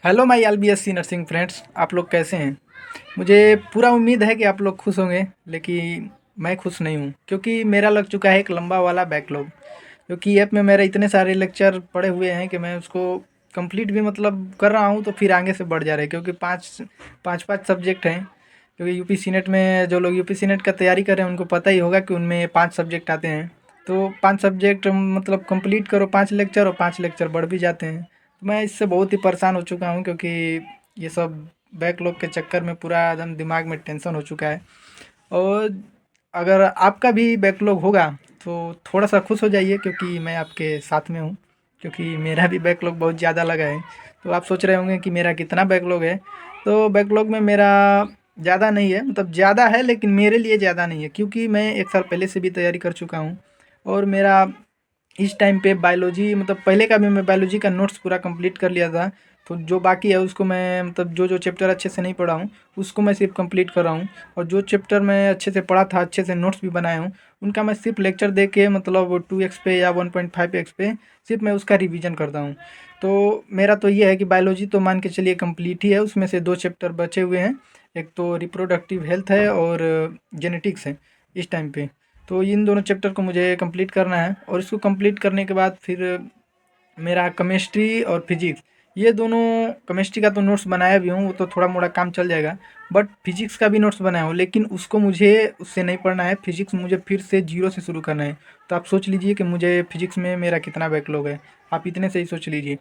Hello my एलबीएससी nursing friends, आप लोग कैसे हैं। मुझे पूरा उम्मीद है कि आप लोग खुश होंगे, लेकिन मैं खुश नहीं हूँ क्योंकि मेरा लग चुका है एक लंबा वाला बैकलॉग। क्योंकि ऐप में मेरे इतने सारे लेक्चर पड़े हुए हैं कि मैं उसको कंप्लीट भी मतलब कर रहा हूँ तो फिर आगे से बढ़ जा रहे हैं, क्योंकि पाँच पाँच पाँच सब्जेक्ट हैं। क्योंकि यूपी सीनेट में जो लोग यूपी सीनेट का तैयारी कर रहे हैं उनको पता ही होगा कि उनमें 5 सब्जेक्ट आते हैं। तो 5 सब्जेक्ट मतलब कंप्लीट करो, 5 लेक्चर, और 5 लेक्चर बढ़ भी जाते हैं। तो मैं इससे बहुत ही परेशान हो चुका हूँ, क्योंकि ये सब बैकलॉग के चक्कर में पूरा एकदम दिमाग में टेंशन हो चुका है। और अगर आपका भी बैकलॉग होगा तो थोड़ा सा खुश हो जाइए, क्योंकि मैं आपके साथ में हूँ। क्योंकि मेरा भी बैकलॉग बहुत ज़्यादा लगा है। तो आप सोच रहे होंगे कि मेरा कितना बैकलॉग है। तो बैकलॉग में मेरा ज़्यादा नहीं है, मतलब ज़्यादा है लेकिन मेरे लिए ज़्यादा नहीं है, क्योंकि मैं 1 साल पहले से भी तैयारी कर चुका हूँ। और मेरा इस टाइम पे बायोलॉजी, मतलब पहले का भी मैं बायोलॉजी का नोट्स पूरा कंप्लीट कर लिया था। तो जो बाकी है उसको मैं, मतलब जो जो चैप्टर अच्छे से नहीं पढ़ा हूँ उसको मैं सिर्फ कंप्लीट कर रहा हूँ। और जो चैप्टर मैं अच्छे से पढ़ा था, अच्छे से नोट्स भी बनाया हूँ, उनका मैं सिर्फ लेक्चर दे के, मतलब 2x पे या 1.5x पे सिर्फ मैं उसका रिवीजन करता हूँ। तो मेरा तो ये है कि बायोलॉजी तो मान के चलिए कंप्लीट ही है, उसमें से 2 चैप्टर बचे हुए हैं। एक तो रिप्रोडक्टिव हेल्थ है और जेनेटिक्स है इस टाइम पे। तो इन दोनों चैप्टर को मुझे कंप्लीट करना है, और इसको कंप्लीट करने के बाद फिर मेरा केमिस्ट्री और फिजिक्स, ये दोनों, केमिस्ट्री का तो नोट्स बनाया भी हूँ, वो तो थोड़ा मोड़ा काम चल जाएगा। बट फिजिक्स का भी नोट्स बनाया हूँ, लेकिन उसको मुझे उससे नहीं पढ़ना है, फिजिक्स मुझे फिर से जीरो से शुरू करना है। तो आप सोच लीजिए कि मुझे फिजिक्स में मेरा कितना बैकलॉग है, आप इतने से ही सोच लीजिए।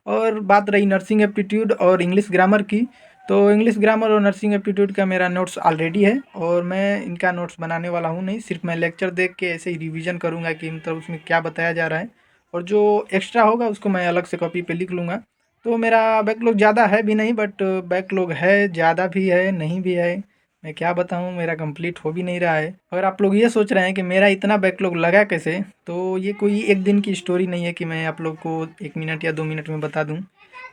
और बात रही नर्सिंग एप्टीट्यूड और इंग्लिश ग्रामर की, तो इंग्लिश ग्रामर और नर्सिंग एप्टीट्यूड का मेरा नोट्स ऑलरेडी है, और मैं इनका नोट्स बनाने वाला हूँ नहीं, सिर्फ मैं लेक्चर देख के ऐसे ही रिवीजन करूँगा कि मतलब उसमें क्या बताया जा रहा है। और जो एक्स्ट्रा होगा उसको मैं अलग से कॉपी पे लिख लूँगा। तो मेरा बैकलॉग ज़्यादा है भी नहीं, बट बैकलॉग है, ज़्यादा भी है, नहीं भी है। मैं क्या बताऊँ, मेरा कंप्लीट हो भी नहीं रहा है। अगर आप लोग ये सोच रहे हैं कि मेरा इतना बैकलॉग लगा कैसे, तो ये कोई एक दिन की स्टोरी नहीं है कि मैं आप लोग को 1 मिनट या 2 मिनट में बता दूँ।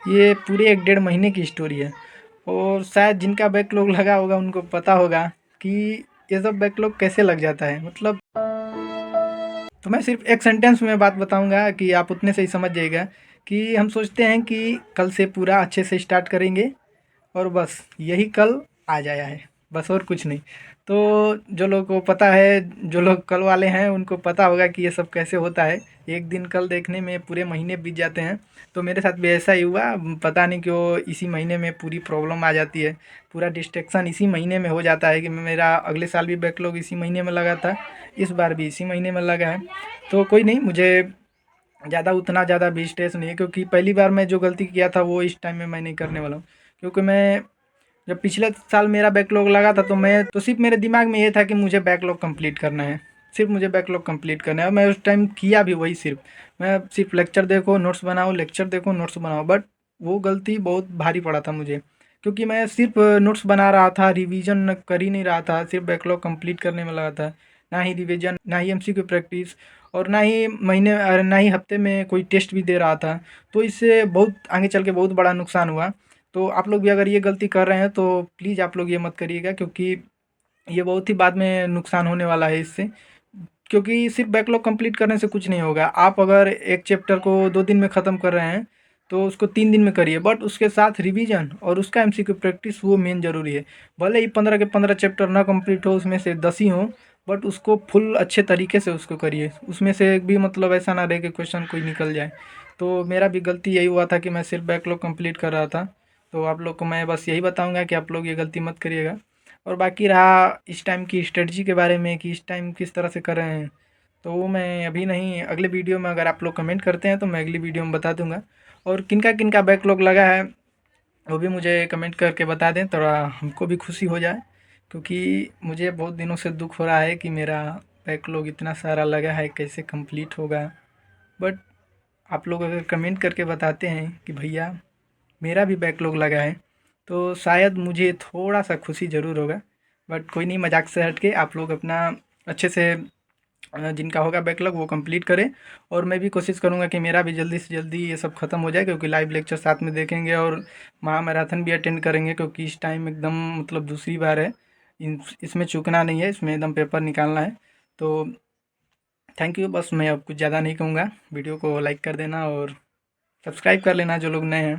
ये पूरे 1 डेढ़ महीने की स्टोरी है। और शायद जिनका बैकलॉग लगा होगा उनको पता होगा कि ये सब बैकलॉग कैसे लग जाता है, मतलब। तो मैं सिर्फ एक सेंटेंस में बात बताऊंगा कि आप उतने से ही समझ जाइएगा कि हम सोचते हैं कि कल से पूरा अच्छे से स्टार्ट करेंगे, और बस यही कल आ जाया है, बस और कुछ नहीं। तो जो लोगों को पता है, जो लोग कल वाले हैं, उनको पता होगा कि ये सब कैसे होता है। एक दिन कल देखने में पूरे महीने बीत जाते हैं। तो मेरे साथ भी ऐसा ही हुआ, पता नहीं क्यों इसी महीने में पूरी प्रॉब्लम आ जाती है। पूरा डिस्ट्रैक्शन इसी महीने में हो जाता है कि मेरा अगले साल भी बैकलॉग इसी महीने में लगा था, इस बार भी इसी महीने में लगा है। तो कोई नहीं, मुझे उतना ज़्यादा भी स्ट्रेस नहीं है, क्योंकि पहली बार मैं जो गलती किया था वो इस टाइम में मैं नहीं करने वाला हूँ। क्योंकि मैं, जब पिछले साल मेरा बैकलॉग लगा था, तो मैं तो सिर्फ मेरे दिमाग में ये था कि मुझे बैकलॉग कंप्लीट करना है, सिर्फ मुझे बैकलॉग कंप्लीट करना है। और मैं उस टाइम किया भी वही, सिर्फ मैं सिर्फ लेक्चर देखो नोट्स बनाओ, लेक्चर देखो नोट्स बनाओ। बट वो गलती बहुत भारी पड़ा था मुझे, क्योंकि मैं सिर्फ नोट्स बना रहा था, रिवीजन कर ही नहीं रहा था, सिर्फ बैकलॉग कंप्लीट करने में लगा था। ना ही रिवीजन, ना ही एमसीक्यू प्रैक्टिस, और ना ही महीने, ना ही हफ्ते में कोई टेस्ट भी दे रहा था। तो इससे बहुत आगे चल के बहुत बड़ा नुकसान हुआ। तो आप लोग भी अगर ये गलती कर रहे हैं तो प्लीज़ आप लोग ये मत करिएगा, क्योंकि ये बहुत ही बाद में नुकसान होने वाला है इससे। क्योंकि सिर्फ बैकलॉग कंप्लीट करने से कुछ नहीं होगा। आप अगर एक चैप्टर को 2 दिन में ख़त्म कर रहे हैं तो उसको 3 दिन में करिए, बट उसके साथ रिवीजन और उसका एमसीक्यू प्रैक्टिस वो मेन ज़रूरी है। भले ही 15 के 15 चैप्टर ना कंप्लीट हो, उसमें से 10 ही हो, बट उसको फुल अच्छे तरीके से उसको करिए। उसमें से एक भी मतलब ऐसा ना रहे कि क्वेश्चन कोई निकल जाए। तो मेरा भी गलती यही हुआ था कि मैं सिर्फ बैकलॉग कंप्लीट कर रहा था। तो आप लोग को मैं बस यही बताऊंगा कि आप लोग ये गलती मत करिएगा। और बाकी रहा इस टाइम की स्ट्रेटजी के बारे में कि इस टाइम किस तरह से कर रहे हैं, तो वो मैं अभी नहीं, अगले वीडियो में अगर आप लोग कमेंट करते हैं तो मैं अगली वीडियो में बता दूंगा। और किनका किनका बैकलॉग लगा है वो भी मुझे कमेंट करके बता दें, थोड़ा हमको भी खुशी हो जाए। क्योंकि मुझे बहुत दिनों से दुख हो रहा है कि मेरा बैकलॉग इतना सारा लगा है, कैसे कंप्लीट होगा। बट आप लोग अगर कमेंट करके बताते हैं कि भैया मेरा भी बैकलॉग लगा है, तो शायद मुझे थोड़ा सा खुशी ज़रूर होगा। बट कोई नहीं, मजाक से हट के आप लोग अपना अच्छे से जिनका होगा बैकलॉग वो कंप्लीट करें। और मैं भी कोशिश करूंगा कि मेरा भी जल्दी से जल्दी ये सब ख़त्म हो जाए, क्योंकि लाइव लेक्चर साथ में देखेंगे और महा मैराथन भी अटेंड करेंगे, क्योंकि इस टाइम एकदम मतलब दूसरी बार है। इसमें चूकना नहीं है, इसमें एकदम पेपर निकालना है। तो थैंक यू, बस मैं अब कुछ ज़्यादा नहीं कहूँगा। वीडियो को लाइक कर देना और सब्सक्राइब कर लेना जो लोग नए हैं।